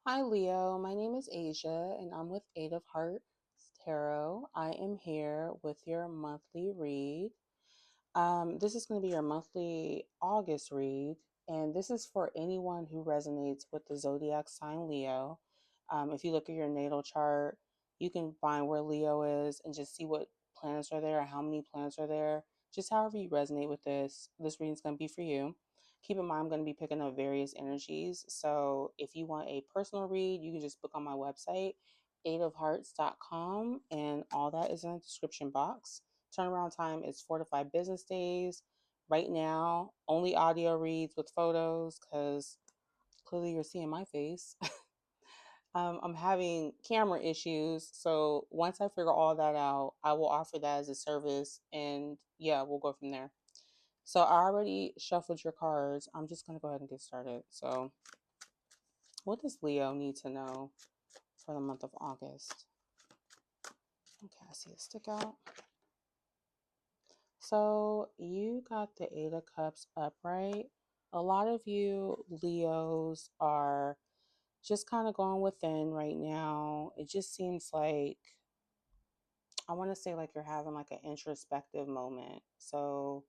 Hi, Leo. My name is Asia, and I'm with Eight of Hearts Tarot. I am here with your monthly read. This is going to be your monthly August read, and this is for anyone who resonates with the Zodiac sign Leo. If you look at your natal chart, you can find where Leo is and just see what planets are there, how many planets are there. Just however you resonate with this reading's going to be for you. Keep in mind, I'm going to be picking up various energies. So if you want a personal read, you can just book on my website, eightofhearts.com, and all that is in the description box. Turnaround time is 4 to 5 business days. Right now, only audio reads with photos because clearly you're seeing my face. I'm having camera issues. So once I figure all that out, I will offer that as a service. And yeah, we'll go from there. So I already shuffled your cards. I'm just going to go ahead and get started. So, what does Leo need to know for the month of August? Okay, I see it stick out. So you got the Eight of Cups upright. A lot of you Leos are just kind of going within right now. It just seems like, I want to say like you're having like an introspective moment. So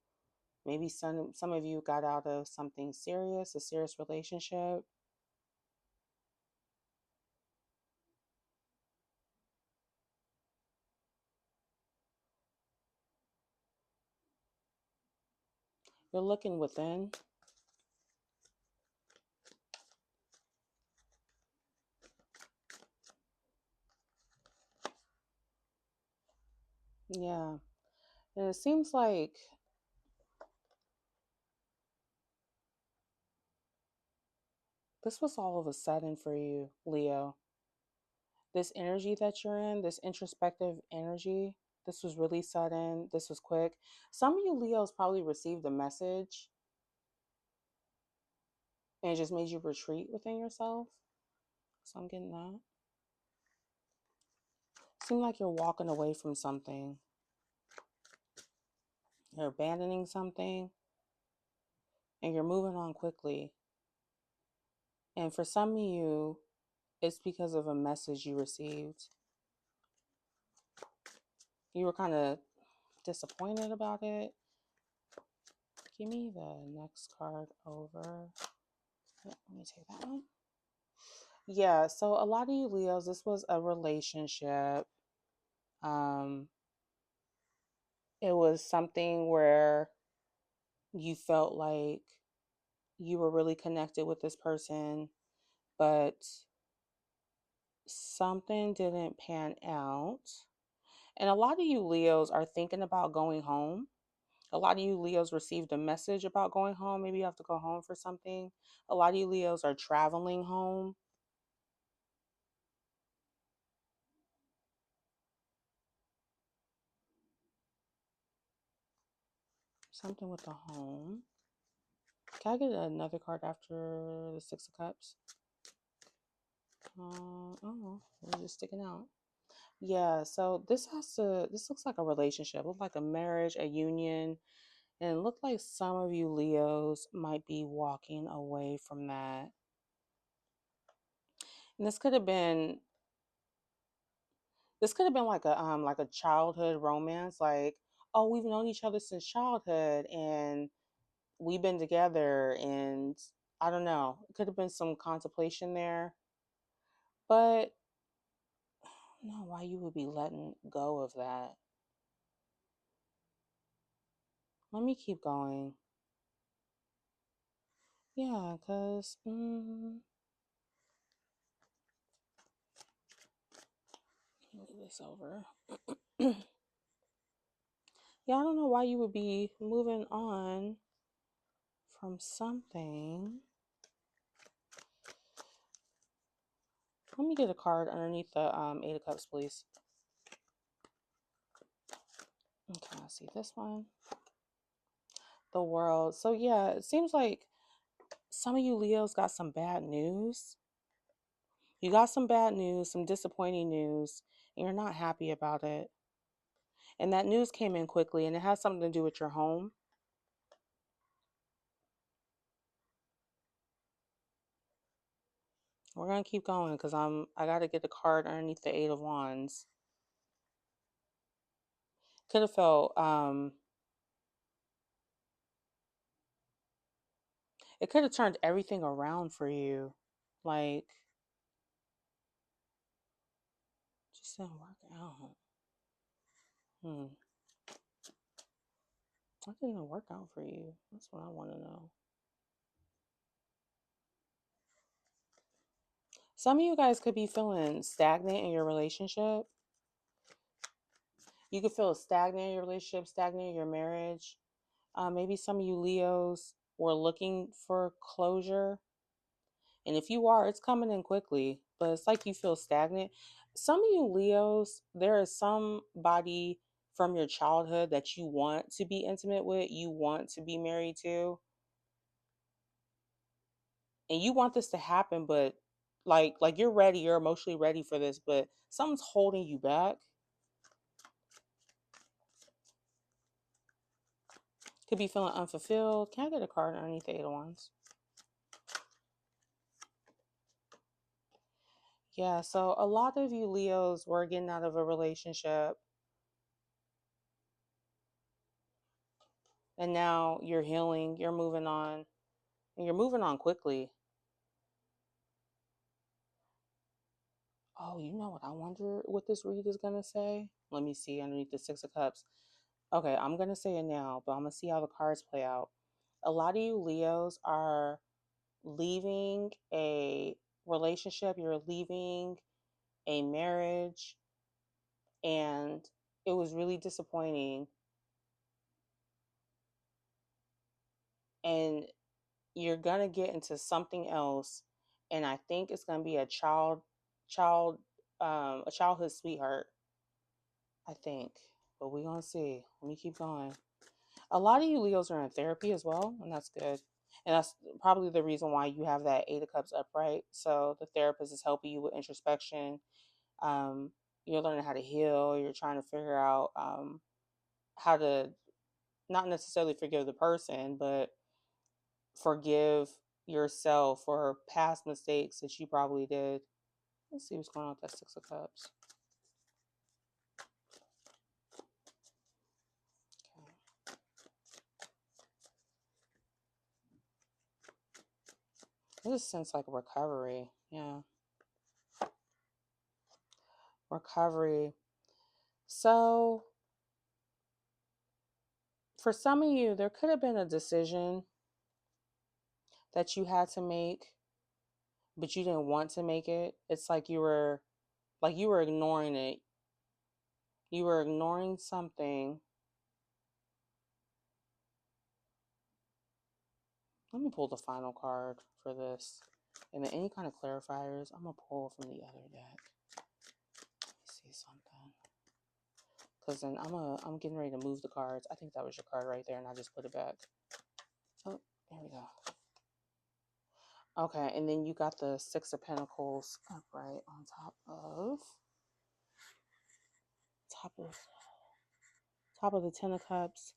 maybe some of you got out of something serious, a serious relationship. You're looking within. Yeah. And it seems like this was all of a sudden for you, Leo. This energy that you're in, this introspective energy, this was really sudden. This was quick. Some of you Leos probably received a message and it just made you retreat within yourself. So I'm getting that. Seems like you're walking away from something. You're abandoning something and you're moving on quickly. And for some of you, it's because of a message you received. You were kind of disappointed about it. Give me the next card over. Yeah, let me take that one. Yeah, so a lot of you Leos, this was a relationship. Um, it was something where you felt like you were really connected with this person, but something didn't pan out. And a lot of you Leos are thinking about going home. A lot of you Leos received a message about going home. Maybe you have to go home for something. A lot of you Leos are traveling home. Something with the home. Can I get another card after the Six of Cups? Oh, we're just sticking out. Yeah, so this looks like a relationship. It looks like a marriage, a union. And it looked like some of you Leos might be walking away from that. And this could have been like a childhood romance, like, oh, we've known each other since childhood and we've been together, and I don't know. It could have been some contemplation there. But I don't know why you would be letting go of that. Let me keep going. Yeah, because move this over. Yeah, I don't know why you would be moving on from something. Let me get a card underneath the Eight of Cups, please. Okay, I see this one. The World. So yeah, it seems like some of you Leos got some bad news. You got some bad news, some disappointing news, and you're not happy about it. And that news came in quickly, and it has something to do with your home. We're gonna keep going because I gotta get the card underneath the Eight of Wands. Could have felt it could have turned everything around for you. Like, just didn't work out. Hmm. Why didn't it work out for you? That's what I want to know. Some of you guys could be feeling stagnant in your relationship. You could feel stagnant in your relationship, stagnant in your marriage. Maybe some of you Leos were looking for closure. And if you are, it's coming in quickly, but it's like you feel stagnant. Some of you Leos, there is somebody from your childhood that you want to be intimate with, you want to be married to, and you want this to happen, but like you're ready, you're emotionally ready for this, but something's holding you back. Could be feeling unfulfilled. Can I get a card underneath the Eight of Wands? Yeah, so a lot of you Leos were getting out of a relationship and now you're healing, you're moving on, and you're moving on quickly. Oh, you know what? I wonder what this read is going to say. Let me see underneath the Six of Cups. Okay, I'm going to say it now, but I'm going to see how the cards play out. A lot of you Leos are leaving a relationship, you're leaving a marriage, and it was really disappointing. And you're going to get into something else, and I think it's going to be a a childhood sweetheart, I think. But we're going to see. Let me keep going. A lot of you Leos are in therapy as well, and that's good. And that's probably the reason why you have that Eight of Cups upright. So the therapist is helping you with introspection. Um, you're learning how to heal. You're trying to figure out how to not necessarily forgive the person, but forgive yourself for past mistakes that you probably did. Let's see what's going on with that Six of Cups. Okay. I just sense like recovery. Yeah. Recovery. So for some of you, there could have been a decision that you had to make, but you didn't want to make it. It's like you were ignoring it. You were ignoring something. Let me pull the final card for this. And then any kind of clarifiers, I'm gonna pull from the other deck. Let me see something. Cause then I'm getting ready to move the cards. I think that was your card right there, and I just put it back. Oh, there we go. Okay, and then you got the Six of Pentacles upright on top of the Ten of Cups.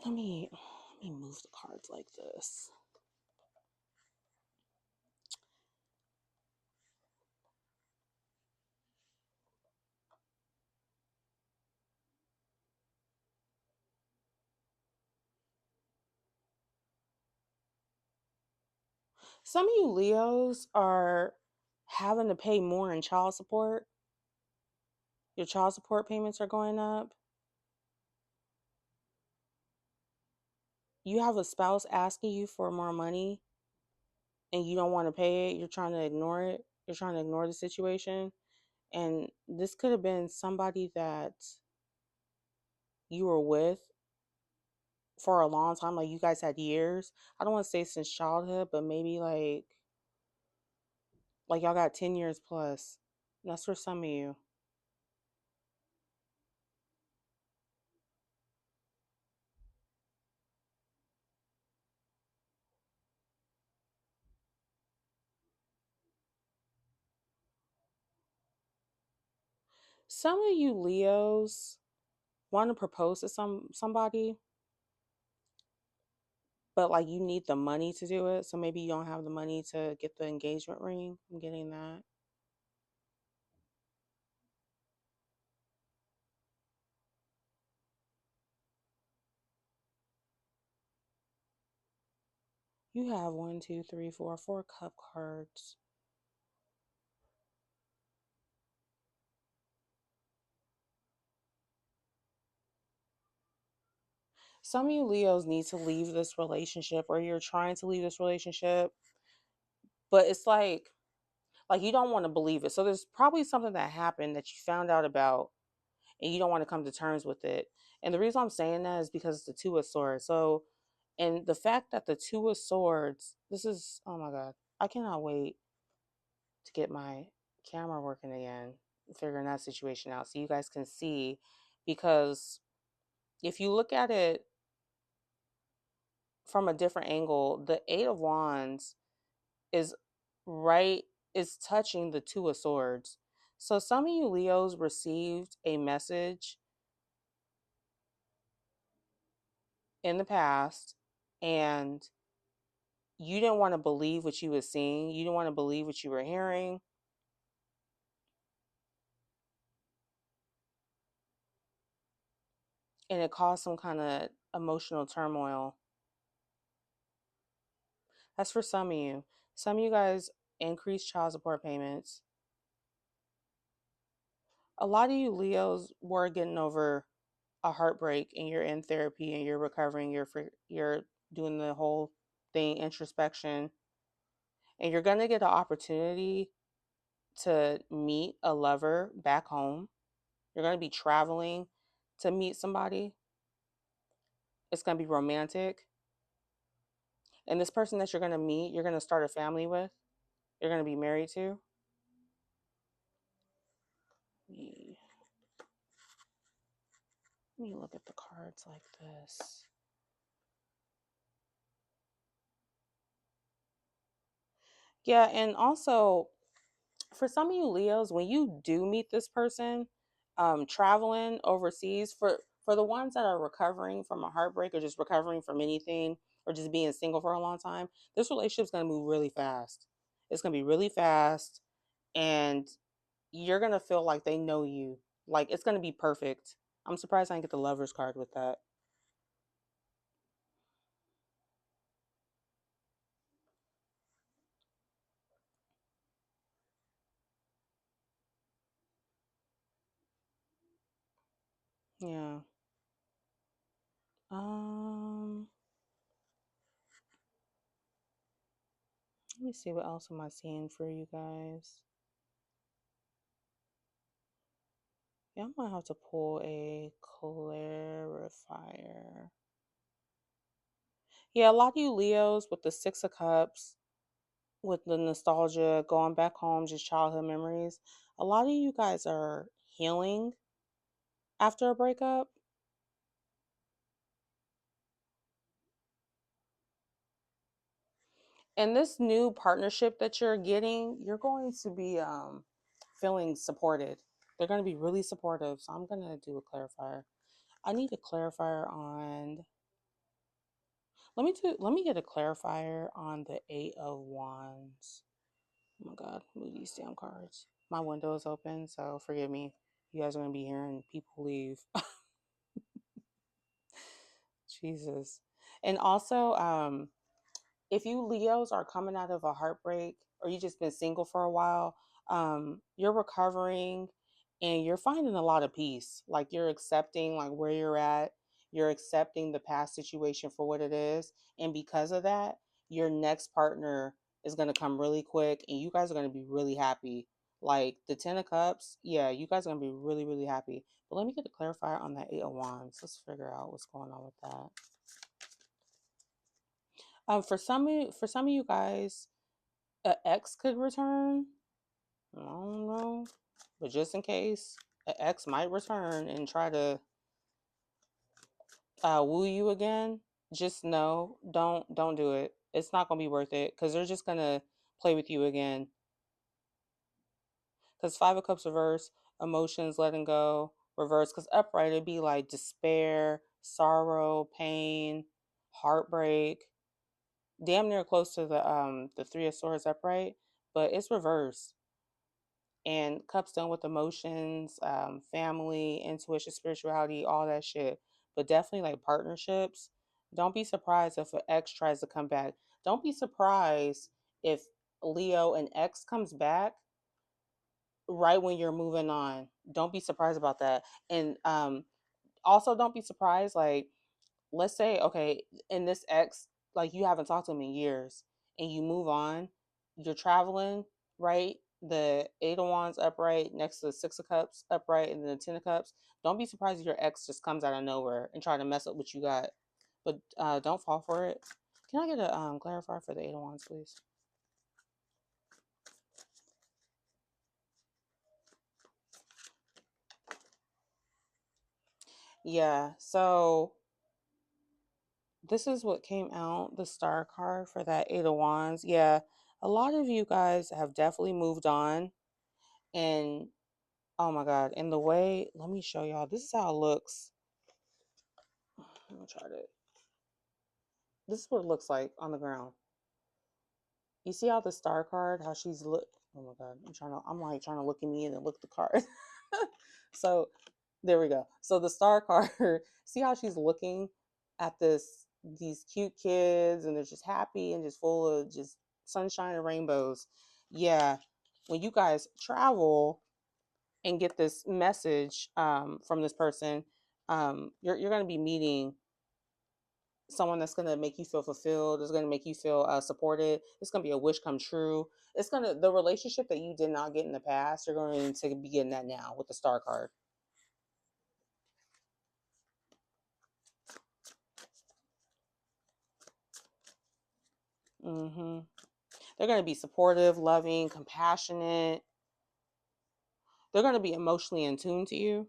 Let me move the cards like this. Some of you Leos are having to pay more in child support. Your child support payments are going up. You have a spouse asking you for more money and you don't want to pay it. You're trying to ignore it. You're trying to ignore the situation. And this could have been somebody that you were with for a long time. Like you guys had years. I don't want to say since childhood, but maybe like y'all got 10 years plus. That's for some of you. Some of you Leos want to propose to somebody, but like you need the money to do it. So maybe you don't have the money to get the engagement ring. I'm getting that. You have one, two, three, four cup cards. Some of you Leos need to leave this relationship, or you're trying to leave this relationship, but it's like you don't want to believe it. So there's probably something that happened that you found out about and you don't want to come to terms with it. And the reason I'm saying that is because it's the two of swords. So, and the fact that the two of swords, this is, oh my God, I cannot wait to get my camera working again, figuring that situation out so you guys can see. Because if you look at it from a different angle, the Eight of Wands is right, is touching the Two of Swords. So some of you Leos received a message in the past and you didn't want to believe what you were seeing. You didn't want to believe what you were hearing. And it caused some kind of emotional turmoil. That's for some of you. Some of you guys increased child support payments. A lot of you Leos were getting over a heartbreak and you're in therapy and you're recovering. You're doing the whole thing, introspection. And you're going to get an opportunity to meet a lover back home. You're going to be traveling to meet somebody. It's going to be romantic. And this person that you're going to meet, you're going to start a family with, you're going to be married to. Let me look at the cards like this. Yeah, and also for some of you Leos, when you do meet this person, traveling overseas, for the ones that are recovering from a heartbreak or just recovering from anything or just being single for a long time, this relationship's going to move really fast. It's going to be really fast, and you're going to feel like they know you. Like it's going to be perfect. I'm surprised I didn't get the Lover's card with that. Yeah. Um, Let me see what else am I seeing for you guys. Yeah, I might have to pull a clarifier. Yeah, a lot of you Leos with the Six of Cups, with the nostalgia, going back home, just childhood memories. A lot of you guys are healing after a breakup. And this new partnership that you're getting, you're going to be feeling supported. They're going to be really supportive. So I'm going to do a clarifier. I need a clarifier on. Let me get a clarifier on the Eight of Wands. Oh my God, move these damn cards. My window is open, so forgive me. You guys are gonna be hearing people leave. Jesus. And also, if you Leos are coming out of a heartbreak or you just been single for a while, you're recovering and you're finding a lot of peace. Like you're accepting like where you're at, you're accepting the past situation for what it is. And because of that, your next partner is gonna come really quick and you guys are gonna be really happy. Like the Ten of Cups, yeah, you guys are gonna be really, really happy. But let me get a clarifier on that Eight of Wands. Let's figure out what's going on with that. For some of you guys, an ex could return. I don't know, but just in case, an ex might return and try to woo you again. Just know, don't do it. It's not gonna be worth it because they're just gonna play with you again. Because Five of Cups reverse, emotions letting go, reverse. Because upright it'd be like despair, sorrow, pain, heartbreak. damn near close to the Three of Swords upright, but it's reversed. And cups done with emotions, family, intuition, spirituality, all that shit. But definitely like partnerships. Don't be surprised if an ex tries to come back. Don't be surprised if Leo and ex comes back right when you're moving on. Don't be surprised about that. And also don't be surprised, like, let's say, okay, in this ex, like you haven't talked to him in years and you move on, you're traveling, right? The Eight of Wands upright next to the Six of Cups upright and then the Ten of Cups. Don't be surprised if your ex just comes out of nowhere and try to mess up what you got. But don't fall for it. Can I get a clarifier for the Eight of Wands, please? Yeah, so this is what came out, the star card for that Eight of Wands. Yeah, a lot of you guys have definitely moved on. And oh my God, and the way, let me show y'all. This is how it looks. Let me try to, this is what it looks like on the ground. You see how the star card, how she's look, oh my God, I'm like trying to look at me and then look at the card. So there we go. So the star card, see how she's looking at these cute kids and they're just happy and just full of just sunshine and rainbows. Yeah. When you guys travel and get this message from this person, you're going to be meeting someone that's going to make you feel fulfilled. It's going to make you feel supported. It's going to be a wish come true. It's going to, the relationship that you did not get in the past, you're going to be getting that now with the star card. hmm They're going to be supportive, loving, compassionate. They're going to be emotionally in tune to you.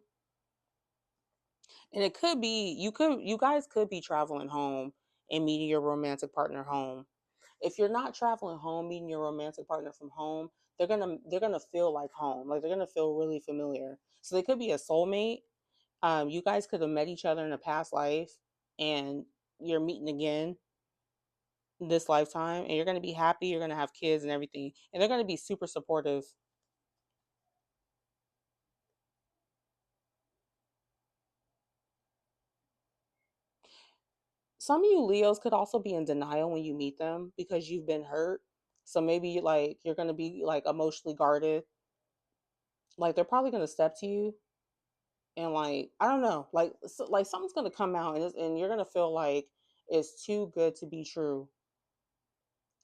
And it could be, you guys could be traveling home and meeting your romantic partner home. If you're not traveling home, meeting your romantic partner from home, they're gonna feel like home. Like they're gonna feel really familiar. So they could be a soulmate. You guys could have met each other in a past life, and you're meeting again this lifetime, and you're gonna be happy. You're gonna have kids and everything, and they're gonna be super supportive. Some of you Leos could also be in denial when you meet them because you've been hurt. So maybe like you're gonna be like emotionally guarded. Like they're probably gonna step to you and like I don't know, like like something's gonna come out and you're gonna feel like it's too good to be true.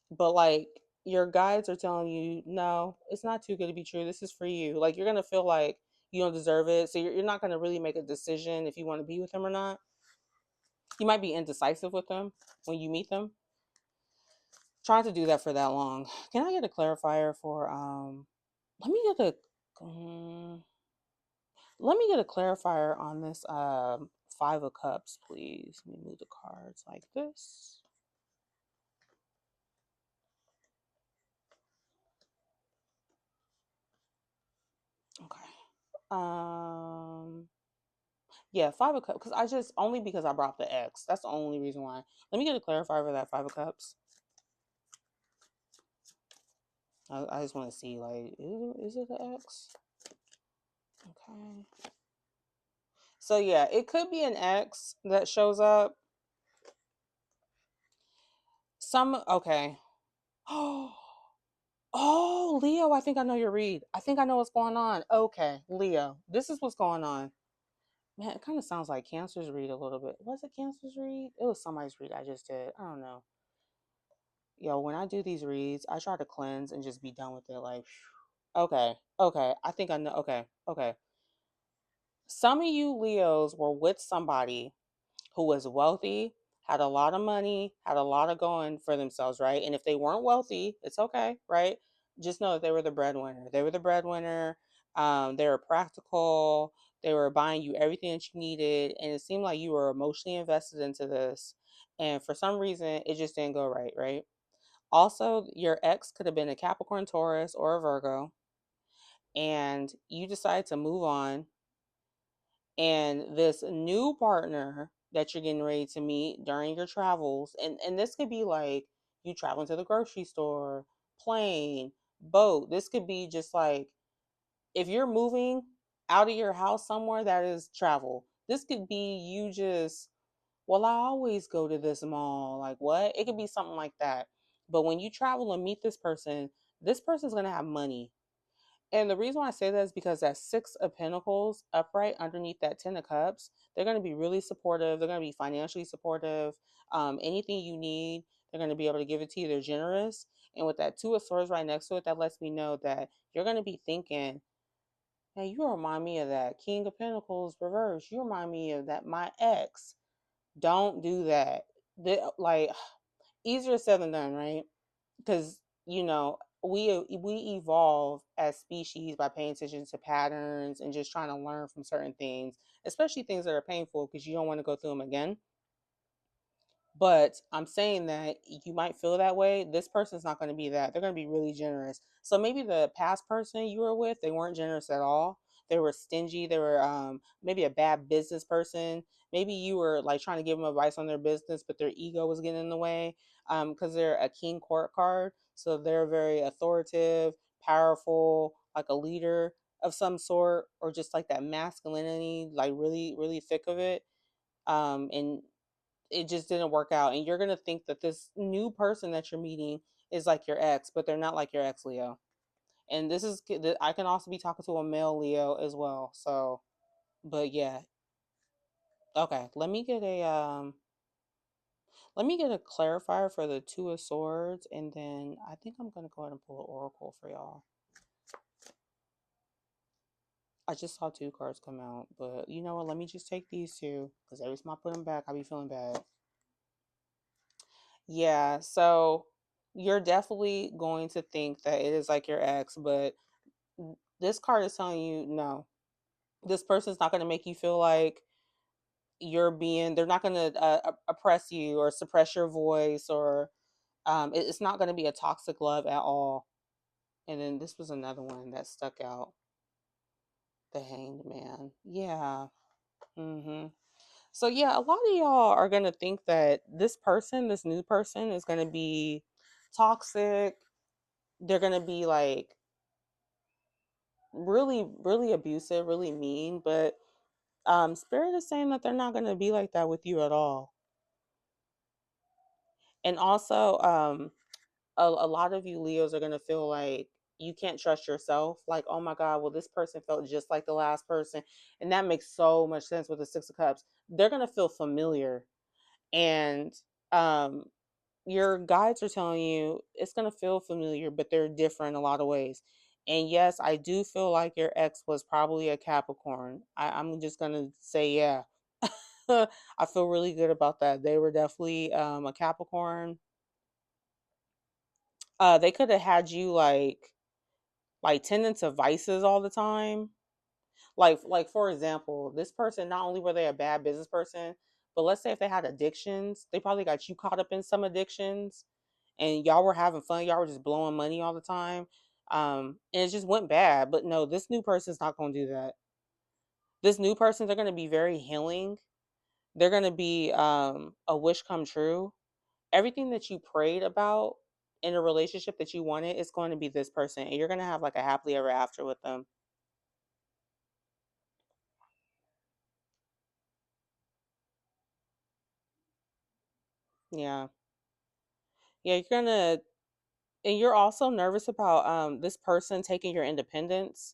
But like your guides are telling you, no, it's not too good to be true. This is for you. Like you're gonna feel like you don't deserve it, so you're not gonna really make a decision if you want to be with them or not. You might be indecisive with them when you meet them. Trying to do that for that long. Can I get a clarifier for let me get a let me get a clarifier on this Five of Cups, please. Let me move the cards like this. Okay. Yeah, Five of Cups. Because I just only because I brought the X. That's the only reason why. Let me get a clarifier for that Five of Cups. I just want to see like is it the X? Okay. So yeah, it could be an X that shows up. Some okay. Oh, Leo, I think I know your read. I think I know what's going on. Okay, Leo, this is what's going on. Man, it kind of sounds like Cancer's read a little bit. Was it Cancer's read? It was somebody's read I just did. I don't know. Yo, when I do these reads, I try to cleanse and just be done with it. Like, okay, okay, I think I know. Okay, okay. Some of you Leos were with somebody who was wealthy, had a lot of money, had a lot of going for themselves, right? And if they weren't wealthy, it's okay, right? Just know that they were the breadwinner. They were the breadwinner. They were practical. They were buying you everything that you needed. And it seemed like you were emotionally invested into this. And for some reason, it just didn't go right, right? Also, your ex could have been a Capricorn, Taurus, or a Virgo. And you decide to move on and this new partner that you're getting ready to meet during your travels, and this could be like you traveling to the grocery store, plane, boat. This could be just like if you're moving out of your house somewhere, that is travel. This could be you just, well, I always go to this mall. Like, what? It could be something like that. But when you travel and meet this person's going to have money. And the reason why I say that is because that Six of Pentacles upright underneath that Ten of Cups, they're going to be really supportive. They're going to be financially supportive. Anything you need, they're going to be able to give it to you. They're generous. And with that Two of Swords right next to it, that lets me know that you're going to be thinking, hey, you remind me of that King of Pentacles reverse. You remind me of that my ex. Don't do that. Like, easier said than done, right? Because we evolve as species by paying attention to patterns and just trying to learn from certain things, especially things that are painful because you don't want to go through them again. But I'm saying that you might feel that way. This person's not going to be that. They're going to be really generous. So maybe the past person you were with, they weren't generous at all. They were stingy. They were maybe a bad business person. Maybe you were like trying to give them advice on their business, but their ego was getting in the way because they're a king court card. So they're very authoritative, powerful, like a leader of some sort, or just like that masculinity, like really, really thick of it. And it just didn't work out, and you're going to think that this new person that you're meeting is like your ex, but they're not like your ex, Leo. And this is, I can also be talking to a male Leo as well. So but yeah. Okay, let me get a clarifier for the Two of Swords, and then I think I'm going to go ahead and pull an oracle for y'all. I just saw two cards come out, but you know what, let me just take these two because every time I put them back I be feeling bad. Yeah, so you're definitely going to think that it is like your ex, but this card is telling you no. This person's not going to make you feel like they're not going to oppress you or suppress your voice, or it's not going to be a toxic love at all. And then this was another one that stuck out, the Hanged Man. Yeah. So yeah, a lot of y'all are going to think that this new person is going to be toxic. They're going to be like really, really abusive, really mean, but Spirit is saying that they're not going to be like that with you at all. And also, a lot of you Leos are going to feel like you can't trust yourself. Like, oh my God, well, this person felt just like the last person. And that makes so much sense with the Six of Cups. They're going to feel familiar. And um, your guides are telling you it's going to feel familiar, but they're different in a lot of ways. And yes, I do feel like your ex was probably a Capricorn. I'm just going to say, yeah. I feel really good about that. They were definitely a Capricorn. They could have had you like tending to vices all the time. Like for example, this person, not only were they a bad business person, but let's say if they had addictions, they probably got you caught up in some addictions, and y'all were having fun. Y'all were just blowing money all the time. And it just went bad. But no, this new person's not going to do that. This new person, they're going to be very healing. They're going to be a wish come true. Everything that you prayed about in a relationship that you wanted is going to be this person, and you're going to have like a happily ever after with them. Yeah. Yeah, you're going to, and you're also nervous about this person taking your independence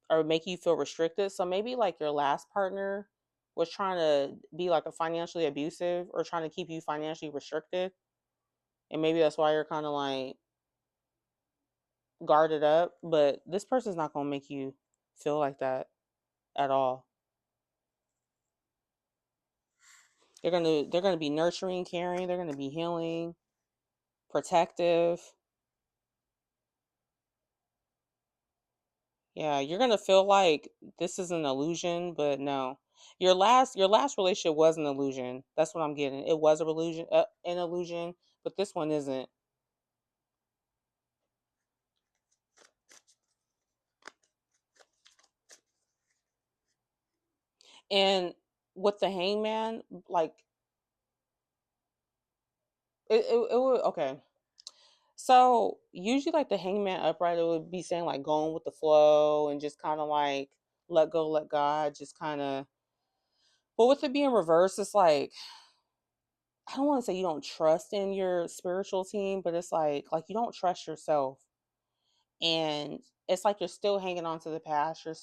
or make you feel restricted. So maybe like your last partner was trying to be like a financially abusive or trying to keep you financially restricted, and maybe that's why you're kind of like guarded up, but this person's not going to make you feel like that at all. They're going to be nurturing, caring, they're going to be healing, protective. Yeah, you're going to feel like this is an illusion, but no. Your last relationship was an illusion. That's what I'm getting. It was an illusion, but this one isn't. And with the Hangman, like it would, okay. So usually like the hangman upright, it would be saying like going with the flow and just kind of like let go, let God, just kind of. But with it being reversed, it's like I don't want to say you don't trust in your spiritual team, but it's like you don't trust yourself, and it's like you're still hanging on to the past. You're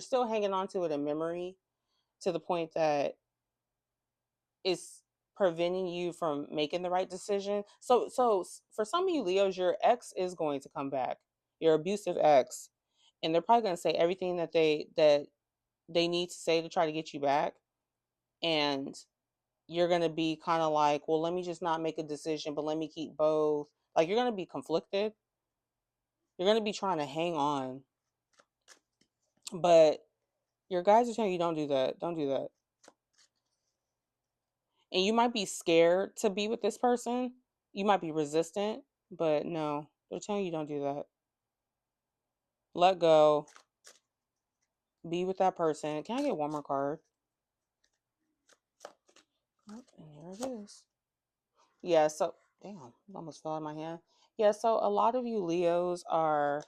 still hanging on to it in memory to the point that it's preventing you from making the right decision. So for some of you Leos, your ex is going to come back, your abusive ex, and they're probably going to say everything that they need to say to try to get you back, and you're going to be kind of like, well, let me just not make a decision, but let me keep both. Like you're going to be conflicted. You're going to be trying to hang on, but your guys are telling you don't do that. Don't do that. And you might be scared to be with this person. You might be resistant, but no, they're telling you don't do that. Let go. Be with that person. Can I get one more card? Oh, and here it is. Yeah, so damn, it almost fell out of my hand. Yeah, so a lot of you Leos are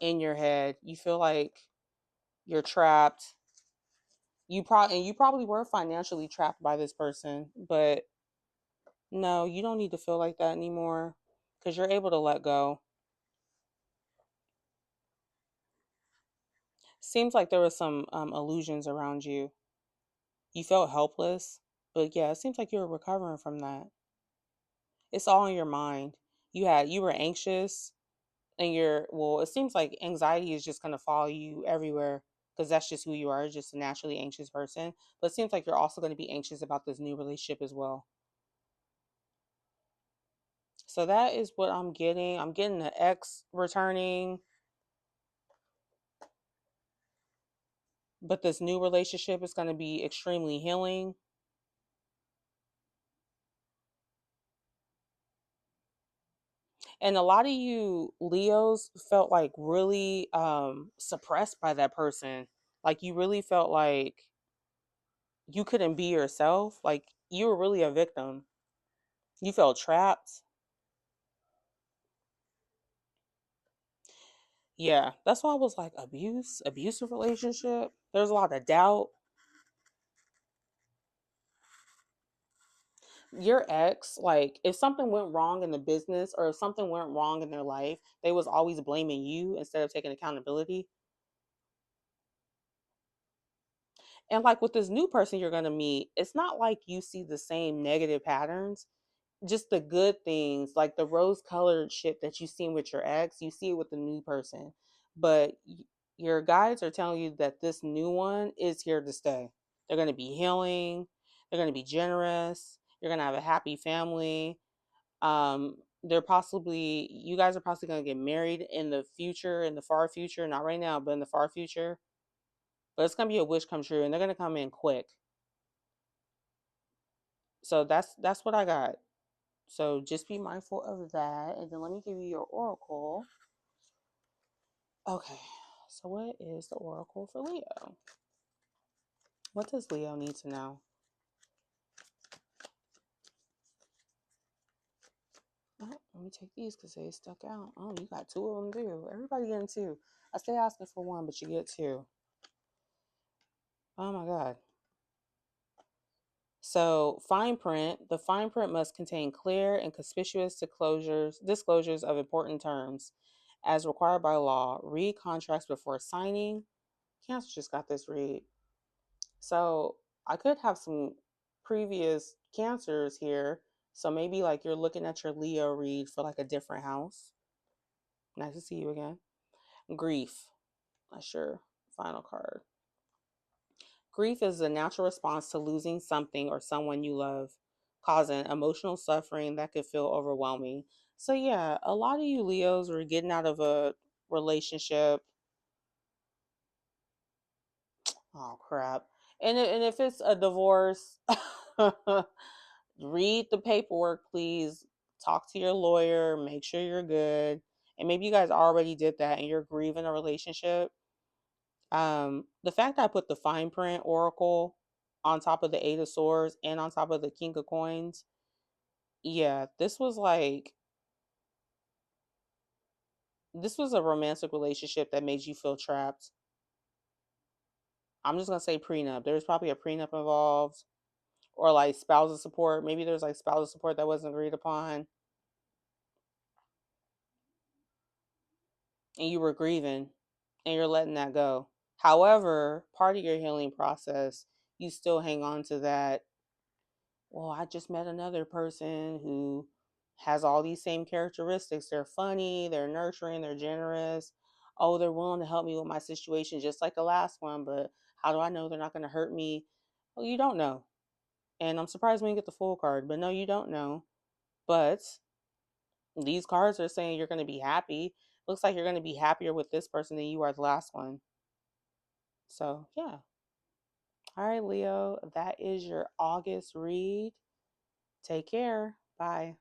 in your head. You feel like you're trapped. You probably were financially trapped by this person, but no, you don't need to feel like that anymore because you're able to let go. Seems like there was some illusions around you. You felt helpless, but yeah, it seems like you were recovering from that. It's all in your mind. You were anxious, and it seems like anxiety is just going to follow you everywhere because that's just who you are, just a naturally anxious person. But it seems like you're also going to be anxious about this new relationship as well. So that is what I'm getting. I'm getting the ex returning, but this new relationship is going to be extremely healing. And a lot of you Leos felt like really suppressed by that person. Like you really felt like you couldn't be yourself. Like you were really a victim. You felt trapped. Yeah, that's why I was like abusive relationship. There's a lot of doubt. Your ex, like if something went wrong in the business or if something went wrong in their life, they was always blaming you instead of taking accountability. And like with this new person you're going to meet, it's not like you see the same negative patterns, just the good things, like the rose colored shit that you seen with your ex, you see it with the new person. But your guides are telling you that this new one is here to stay. They're going to be healing, they're going to be generous, you're going to have a happy family. They're possibly, you guys are possibly going to get married in the future, in the far future, not right now, but in the far future. But it's going to be a wish come true, and they're going to come in quick. So that's what I got. So just be mindful of that. And then let me give you your oracle. Okay. So what is the oracle for Leo? What does Leo need to know? Oh, let me take these because they stuck out. Oh, you got two of them too. Everybody getting two. I stay asking for one, but you get two. Oh my God. So fine print. The fine print must contain clear and conspicuous disclosures of important terms as required by law. Read contracts before signing. Cancer just got this read. So I could have some previous cancers here. So maybe like you're looking at your Leo read for like a different house. Nice to see you again. Grief. That's your final card. Grief is a natural response to losing something or someone you love, causing emotional suffering that could feel overwhelming. So yeah, a lot of you Leos were getting out of a relationship. Oh crap. And if it's a divorce, read the paperwork, please. Talk to your lawyer, make sure you're good. And maybe you guys already did that and you're grieving a relationship. The fact that I put the fine print oracle on top of the Eight of Swords and on top of the King of Coins, yeah, this was like This was a romantic relationship that made you feel trapped. I'm just going to say prenup. There's probably a prenup involved, or like spousal support. Maybe there's like spousal support that wasn't agreed upon, and you were grieving and you're letting that go. However, part of your healing process, you still hang on to that. Well, I just met another person who has all these same characteristics. They're funny, they're nurturing, they're generous. Oh, they're willing to help me with my situation, just like the last one. But how do I know they're not going to hurt me? Well, you don't know. And I'm surprised we didn't get the full card, but no, you don't know. But these cards are saying you're going to be happy. Looks like you're going to be happier with this person than you are the last one. So, yeah. All right, Leo, that is your August read. Take care. Bye.